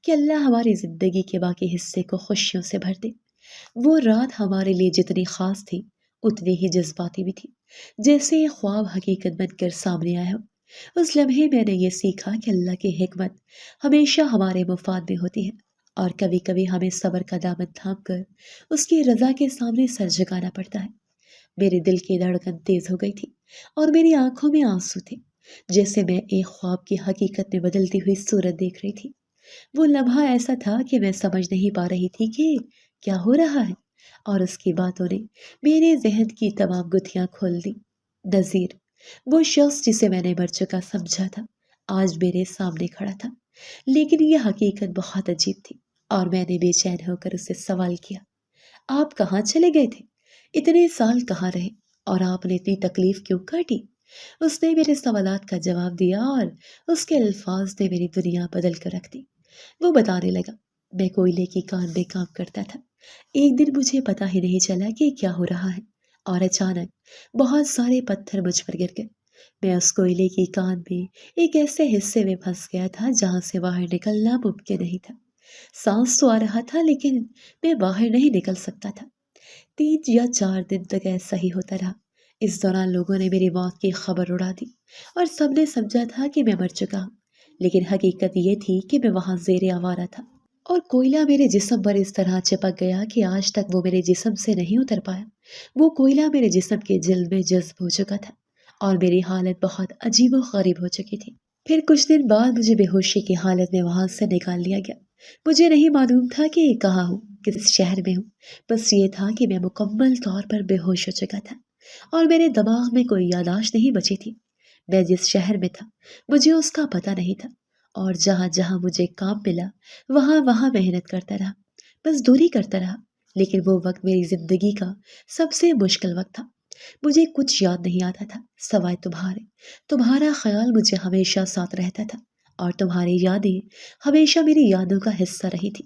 کہ اللہ ہماری زندگی کے باقی حصے کو خوشیوں سے بھر دے۔ وہ رات ہمارے لیے جتنی خاص تھی اتنی ہی جذباتی بھی تھی، جیسے یہ خواب حقیقت بن کر سامنے آیا ہو۔ اس لمحے میں نے یہ سیکھا کہ اللہ کی حکمت ہمیشہ ہمارے مفاد میں ہوتی ہے اور کبھی کبھی ہمیں صبر کا دامن تھام کر اس کی رضا کے سامنے سر جھکانا پڑتا ہے۔ میرے دل کی دھڑکن تیز ہو گئی تھی اور میری آنکھوں میں آنسو تھے، جیسے میں ایک خواب کی حقیقت میں بدلتی ہوئی صورت دیکھ رہی تھی۔ وہ لمحہ ایسا تھا کہ میں سمجھ نہیں پا رہی تھی کہ کیا ہو رہا ہے، اور اس کی باتوں نے میرے ذہن کی تمام گتھیاں کھول دی۔ نذیر، وہ شخص جسے میں نے مر چکا سمجھا تھا، آج میرے سامنے کھڑا تھا، لیکن یہ حقیقت بہت عجیب تھی اور میں نے بے چین ہو کر اسے سوال کیا، آپ کہاں چلے گئے تھے؟ اتنے سال کہاں رہے اور آپ نے اتنی تکلیف کیوں کاٹی؟ اس نے میرے سوالات کا جواب دیا اور اس کے الفاظ نے میری دنیا بدل کر رکھ دی۔ وہ بتانے لگا، میں کوئلے کی کان میں کام کرتا تھا۔ ایک دن مجھے پتا ہی نہیں چلا کہ کیا ہو رہا ہے اور اچانک بہت سارے پتھر مجھ پر گر گئے۔ میں اس کوئلے کی کان میں ایک ایسے حصے میں پھنس گیا تھا جہاں سے باہر نکلنا ممکن نہیں تھا۔ سانس تو آ رہا تھا لیکن میں باہر نہیں نکل سکتا تھا۔ 3 یا 4 دن تک ایسا ہی ہوتا رہا۔ اس دوران لوگوں نے میری موت کی خبر اڑا دی اور سب نے سمجھا تھا کہ میں مر چکا ہوں، لیکن حقیقت یہ تھی کہ میں وہاں زیر آوارہ تھا اور کوئلہ میرے جسم پر اس طرح چپک گیا کہ آج تک وہ میرے جسم سے نہیں اتر پایا۔ وہ کوئلہ میرے جسم کے جلد میں جذب ہو چکا تھا اور میری حالت بہت عجیب و غریب ہو چکی تھی۔ پھر کچھ دن بعد مجھے بے ہوشی کی حالت میں وہاں سے نکال لیا گیا۔ مجھے نہیں معلوم تھا کہ کہاں ہوں، کس شہر میں ہوں، بس یہ تھا کہ میں مکمل طور پر بے ہوش ہو چکا تھا اور میرے دماغ میں کوئی یادداشت نہیں بچی تھی۔ میں جس شہر میں تھا مجھے اس کا پتہ نہیں تھا اور جہاں جہاں مجھے کام ملا وہاں وہاں محنت کرتا رہا، بس دوری کرتا رہا، لیکن وہ وقت میری زندگی کا سب سے مشکل وقت تھا۔ مجھے کچھ یاد نہیں آتا تھا سوائے تمہارا خیال مجھے ہمیشہ ساتھ رہتا تھا اور تمہاری یادیں ہمیشہ میری یادوں کا حصہ رہی تھی۔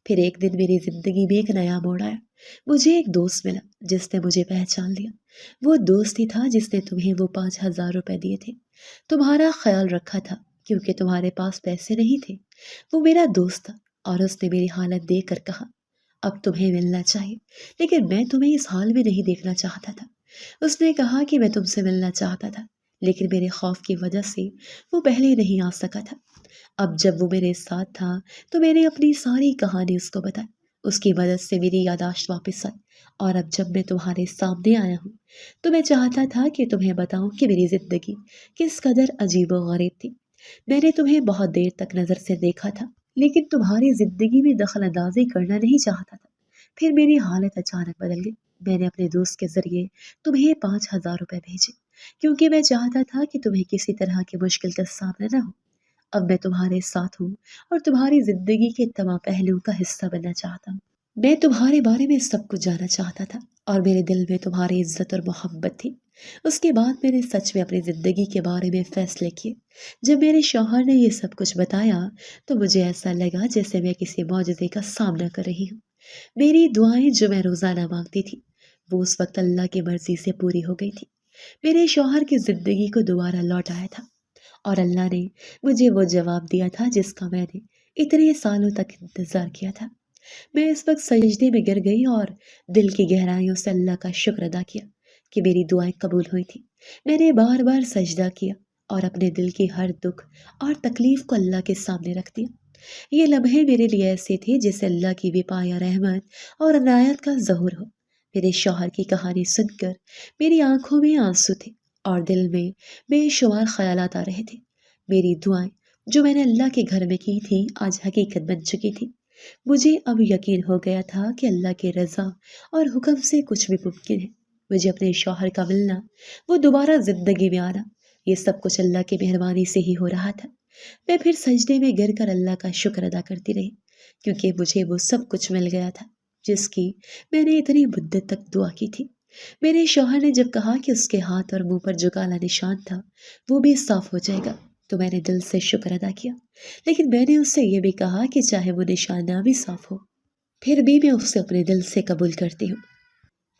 پھر ایک دن میری زندگی میں ایک نیا موڑ آیا۔ مجھے ایک دوست ملا جس نے مجھے پہچان لیا۔ وہ دوست ہی تھا جس نے تمہیں وہ 5,000 روپے دیے تھے، تمہارا خیال رکھا تھا کیونکہ تمہارے پاس پیسے نہیں تھے۔ وہ میرا دوست تھا اور اس نے میری حالت دیکھ کر کہا، اب تمہیں ملنا چاہیے، لیکن میں تمہیں اس حال میں نہیں دیکھنا چاہتا تھا۔ اس نے کہا کہ میں تم سے ملنا چاہتا تھا لیکن میرے خوف کی وجہ سے وہ پہلے نہیں آ سکا تھا۔ اب جب وہ میرے ساتھ تھا تو میں نے اپنی ساری کہانی اس کو بتائی۔ اس کی مدد سے میری یادداشت واپس آئی اور اب جب میں تمہارے سامنے آیا ہوں تو میں چاہتا تھا کہ تمہیں بتاؤں کہ میری زندگی کس قدر عجیب و غریب تھی۔ میں نے تمہیں بہت دیر تک نظر سے دیکھا تھا لیکن تمہاری زندگی میں دخل اندازی کرنا نہیں چاہتا تھا۔ پھر میری حالت اچانک بدل گئی۔ میں نے اپنے دوست کے ذریعے تمہیں 5,000 روپے بھیجے کیونکہ میں چاہتا تھا کہ تمہیں کسی طرح کی مشکل کا سامنا نہ ہو۔ اب میں تمہارے ساتھ ہوں اور تمہاری زندگی کے تمام پہلوؤں کا حصہ بننا چاہتا ہوں۔ میں تمہارے بارے میں سب کچھ جاننا چاہتا تھا اور میرے دل میں تمہاری عزت اور محبت تھی۔ اس کے بعد میں نے سچ میں اپنی زندگی کے بارے میں فیصلے کیے۔ جب میرے شوہر نے یہ سب کچھ بتایا تو مجھے ایسا لگا جیسے میں کسی معجزے کا سامنا کر رہی ہوں۔ میری دعائیں جو میں روزانہ مانگتی تھی وہ اس وقت اللہ کی مرضی سے پوری ہو گئی تھی۔ میرے شوہر کی زندگی کو دوبارہ لوٹ آیا تھا اور اللہ نے مجھے وہ جواب دیا تھا جس کا میں نے اتنے سالوں تک انتظار کیا تھا۔ میں اس وقت سجدے میں گر گئی اور دل کی گہرائیوں سے اللہ کا شکر ادا کیا کہ میری دعائیں قبول ہوئی تھی۔ میں نے بار بار سجدہ کیا اور اپنے دل کی ہر دکھ اور تکلیف کو اللہ کے سامنے رکھ دیا۔ یہ لمحے میرے لیے ایسے تھے جیسے اللہ کی بے پایا رحمت اور عنایت کا ظہور ہو۔ میرے شوہر کی کہانی سن کر میری آنکھوں میں آنسو تھے اور دل میں بے شمار خیالات آ رہے تھے۔ میری دعائیں جو میں نے اللہ کے گھر میں کی تھی آج حقیقت بن چکی تھی۔ مجھے اب یقین ہو گیا تھا کہ اللہ کے رضا اور حکم سے کچھ بھی ممکن ہے۔ مجھے اپنے شوہر کا ملنا، وہ دوبارہ زندگی میں آنا، یہ سب کچھ اللہ کی مہربانی سے ہی ہو رہا تھا۔ میں پھر سجدے میں گر کر اللہ کا شکر ادا کرتی رہی، کیونکہ مجھے وہ سب کچھ مل گیا تھا جس کی میں نے اتنی مدت تک دعا کی تھی۔ میرے شوہر نے جب کہا کہ اس کے ہاتھ اور منہ پر جو کالا نشان تھا وہ بھی صاف ہو جائے گا تو میں نے دل سے شکر ادا کیا، لیکن میں نے اس سے یہ بھی کہا کہ چاہے وہ نشان نہ بھی صاف ہو پھر بھی میں اسے اپنے دل سے قبول کرتی ہوں،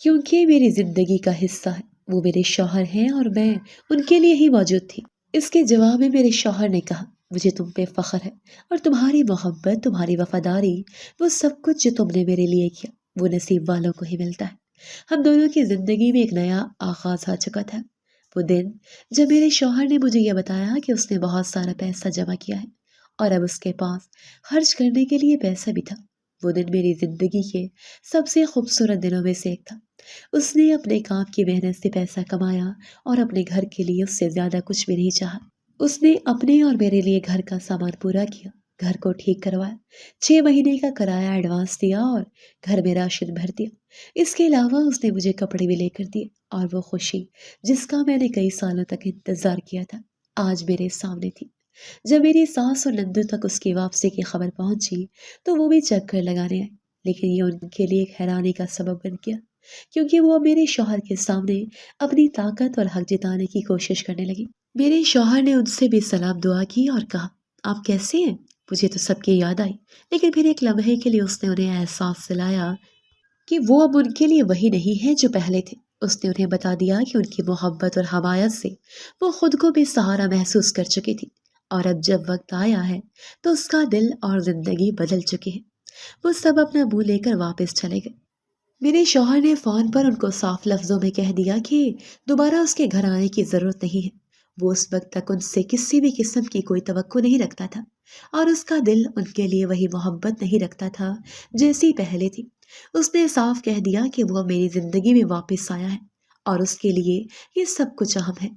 کیونکہ میری زندگی کا حصہ ہے، وہ میرے شوہر ہیں اور میں ان کے لیے ہی موجود تھی۔ اس کے جواب میں میرے شوہر نے کہا، مجھے تم پہ فخر ہے اور تمہاری محبت، تمہاری وفاداری، وہ سب کچھ جو تم نے میرے لیے کیا وہ نصیب والوں کو ہی ملتا ہے۔ ہم دونوں کی زندگی میں ایک نیا آغاز آ چکا تھا۔ وہ دن جب میرے شوہر نے مجھے یہ بتایا کہ اس نے بہت سارا پیسہ جمع کیا ہے اور اب اس کے پاس خرچ کرنے کے لیے پیسہ بھی تھا، وہ دن میری زندگی کے سب سے خوبصورت دنوں میں سے ایک تھا۔ اس نے اپنے کام کی محنت سے پیسہ کمایا اور اپنے گھر کے لیے اس سے زیادہ کچھ بھی نہیں چاہا۔ اس نے اپنے اور میرے لیے گھر کا سامان پورا کیا، گھر کو ٹھیک کروایا، 6 مہینے کا کرایہ ایڈوانس دیا اور گھر میں راشن بھر دیا۔ اس کے علاوہ اس نے مجھے کپڑے بھی لے کر دیے اور وہ خوشی جس کا میں نے کئی سالوں تک انتظار کیا تھا آج میرے سامنے تھی۔ جب میری ساس اور نندو تک اس کی واپسی کی خبر پہنچی تو وہ بھی چکر لگانے آئے، لیکن یہ ان کے لیے ایک حیرانی کا سبب بن گیا، کیونکہ وہ اب میرے شوہر کے سامنے اپنی طاقت اور حق جتانے کی کوشش کرنے لگی۔ میرے شوہر نے ان سے بھی سلام دعا کی اور کہا، آپ کیسے ہیں؟ مجھے تو سب کی یاد آئی، لیکن پھر ایک لمحے کے لیے اس نے انہیں احساس دلایا کہ وہ اب ان کے لیے وہی نہیں ہے جو پہلے تھے۔ اس نے انہیں بتا دیا کہ ان کی محبت اور حمایت سے وہ خود کو بے سہارا محسوس کر چکی تھی، اور اب جب وقت آیا ہے تو اس کا دل اور زندگی بدل چکی ہے۔ وہ سب اپنا منہ لے کر واپس چلے گئے۔ میرے شوہر نے فون پر ان کو صاف لفظوں میں کہہ دیا کہ دوبارہ اس کے گھر آنے کی ضرورت نہیں ہے۔ وہ اس وقت تک ان سے کسی بھی قسم کی کوئی توقع نہیں رکھتا تھا اور اس کا دل ان کے لیے وہی محبت نہیں رکھتا تھا جیسی پہلے تھی۔ اس نے صاف کہہ دیا کہ وہ میری زندگی میں واپس آیا ہے اور اس کے لیے یہ سب کچھ اہم ہے۔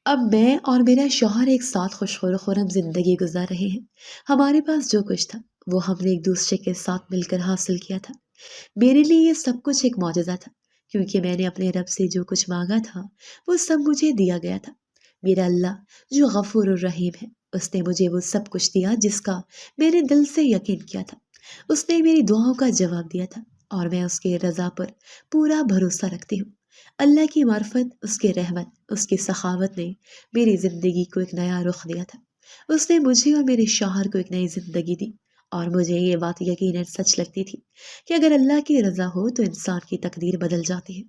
اب میں اور میرا شوہر ایک ساتھ خوشخور و خرم زندگی گزار رہے ہیں۔ ہمارے پاس جو کچھ تھا وہ ہم نے ایک دوسرے کے ساتھ مل کر حاصل کیا تھا۔ میرے لیے یہ سب کچھ ایک معجزہ تھا، کیونکہ میں نے اپنے رب سے جو کچھ مانگا تھا وہ سب مجھے دیا گیا تھا۔ میرا اللہ جو غفور الرحیم ہے، اس نے مجھے وہ سب کچھ دیا جس کا میں نے دل سے یقین کیا تھا۔ اس نے میری دعاؤں کا جواب دیا تھا اور میں اس کے رضا پر پورا بھروسہ رکھتی ہوں۔ اللہ کی معرفت، اس کی رحمت، اس کی سخاوت نے میری زندگی کو ایک نیا رخ دیا تھا۔ اس نے مجھے اور میرے شوہر کو ایک نئی زندگی دی، اور مجھے یہ بات یقیناً سچ لگتی تھی کہ اگر اللہ کی رضا ہو تو انسان کی تقدیر بدل جاتی ہے۔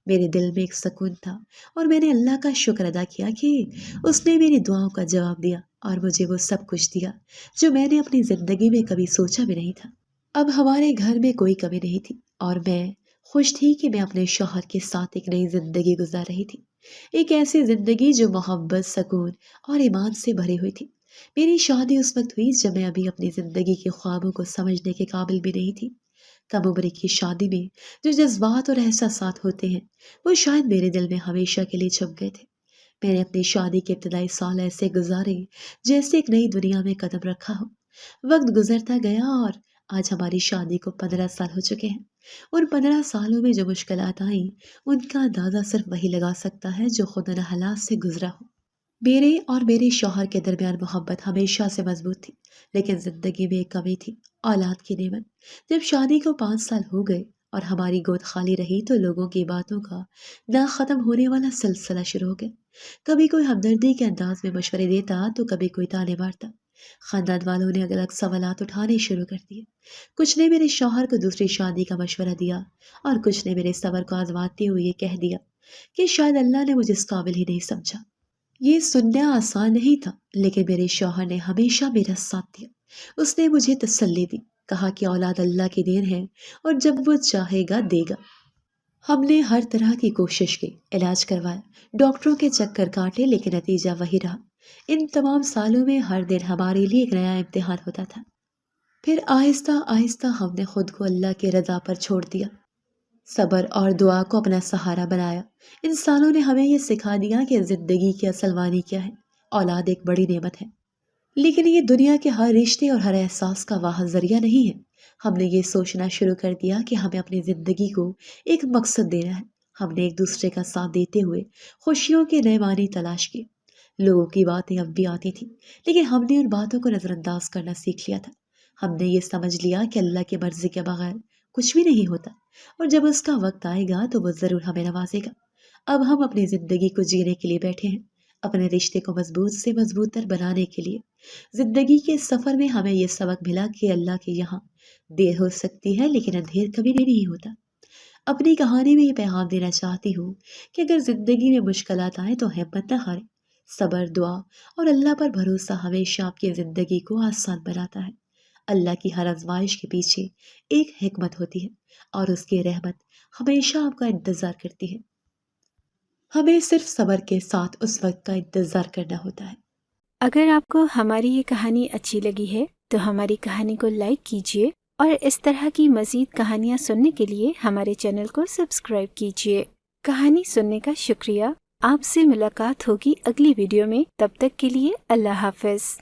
میرے دل میں ایک سکون تھا اور میں نے اللہ کا شکر ادا کیا کہ اس نے میری دعاؤں کا جواب دیا اور مجھے وہ سب کچھ دیا جو میں نے اپنی زندگی میں کبھی سوچا بھی نہیں تھا۔ اب ہمارے گھر میں کوئی کمی نہیں تھی اور میں خوش تھی کہ میں اپنے شوہر کے ساتھ ایک نئی زندگی گزار رہی تھی، ایک ایسی زندگی جو محبت، سکون اور ایمان سے بھری ہوئی تھی۔ میری شادی اس وقت ہوئی جب میں ابھی اپنی زندگی کے خوابوں کو سمجھنے کے قابل بھی نہیں تھی۔ کم عمری کی شادی میں جو جذبات اور احساسات ہوتے ہیں وہ شاید میرے دل میں ہمیشہ کے لیے چھپ گئے تھے۔ میں نے اپنی شادی کے ابتدائی سال ایسے گزارے جیسے ایک نئی دنیا میں قدم رکھا ہو۔ وقت گزرتا گیا اور آج ہماری شادی کو 15 سال ہو چکے ہیں۔ ان 15 سالوں میں جو مشکلات آئیں ان کا اندازہ صرف وہی لگا سکتا ہے جو خود ان حالات سے گزرا ہو۔ میرے اور میرے شوہر کے درمیان محبت ہمیشہ سے مضبوط تھی، لیکن زندگی میں ایک کمی تھی، اولاد کی نعمت۔ جب شادی کو 5 سال ہو گئے اور ہماری گود خالی رہی تو لوگوں کی باتوں کا نہ ختم ہونے والا سلسلہ شروع ہو گیا۔ کبھی کوئی ہمدردی کے انداز میں مشورے دیتا تو کبھی کوئی تانے مارتا۔ خاندان والوں نے الگ الگ سوالات اٹھانے شروع کر دیے۔ کچھ نے میرے شوہر کو دوسری شادی کا مشورہ دیا اور کچھ نے میرے صبر کو آزماتے ہوئے یہ کہہ دیا کہ شاید اللہ نے مجھے اس قابل ہی نہیں سمجھا۔ یہ سننا آسان نہیں تھا، لیکن میرے شوہر نے ہمیشہ میرا ساتھ دیا۔ اس نے مجھے تسلی دی، کہا کہ اولاد اللہ کی دین ہے اور جب وہ چاہے گا دے گا۔ ہم نے ہر طرح کی کوشش کی، علاج کروایا، ڈاکٹروں کے چکر کاٹے، لیکن نتیجہ وہی رہا۔ ان تمام سالوں میں ہر دن ہمارے لیے ایک نیا امتحان ہوتا تھا۔ پھر آہستہ آہستہ ہم نے خود کو اللہ کی رضا پر چھوڑ دیا، صبر اور دعا کو اپنا سہارا بنایا۔ انسانوں نے ہمیں یہ سکھا دیا کہ زندگی کی اصل معنی کیا ہے۔ اولاد ایک بڑی نعمت ہے، لیکن یہ دنیا کے ہر رشتے اور ہر احساس کا واحد ذریعہ نہیں ہے۔ ہم نے یہ سوچنا شروع کر دیا کہ ہمیں اپنی زندگی کو ایک مقصد دینا ہے۔ ہم نے ایک دوسرے کا ساتھ دیتے ہوئے خوشیوں کے نئے معنی تلاش کیے۔ لوگوں کی باتیں اب بھی آتی تھیں، لیکن ہم نے ان باتوں کو نظر انداز کرنا سیکھ لیا تھا۔ ہم نے یہ سمجھ لیا کہ اللہ کی مرضی کے بغیر کچھ بھی نہیں ہوتا، اور جب اس کا وقت آئے گا تو وہ ضرور ہمیں نوازے گا۔ اب ہم اپنی زندگی کو جینے کے لیے بیٹھے ہیں، اپنے رشتے کو مضبوط سے مضبوط تر بنانے کے لیے۔ زندگی کے سفر میں ہمیں یہ سبق ملا کہ اللہ کے یہاں دیر ہو سکتی ہے لیکن اندھیر کبھی بھی نہیں ہوتا۔ اپنی کہانی میں یہ پیغام دینا چاہتی ہوں کہ اگر زندگی میں مشکلات آئیں تو ہمت نہ ہاریں۔ صبر، دعا اور اللہ پر بھروسہ ہمیشہ آپ کی زندگی کو آسان بناتا ہے۔ اللہ کی ہر آزمائش کے پیچھے ایک حکمت ہوتی ہے، اور اس کی رحمت ہمیشہ آپ کا انتظار کرتی ہے۔ ہمیں صرف صبر کے ساتھ اس وقت کا انتظار کرنا ہوتا ہے۔ اگر آپ کو ہماری یہ کہانی اچھی لگی ہے تو ہماری کہانی کو لائک کیجیے، اور اس طرح کی مزید کہانیاں سننے کے لیے ہمارے چینل کو سبسکرائب کیجیے۔ کہانی سننے کا شکریہ۔ آپ سے ملاقات ہوگی اگلی ویڈیو میں، تب تک کے لیے اللہ حافظ۔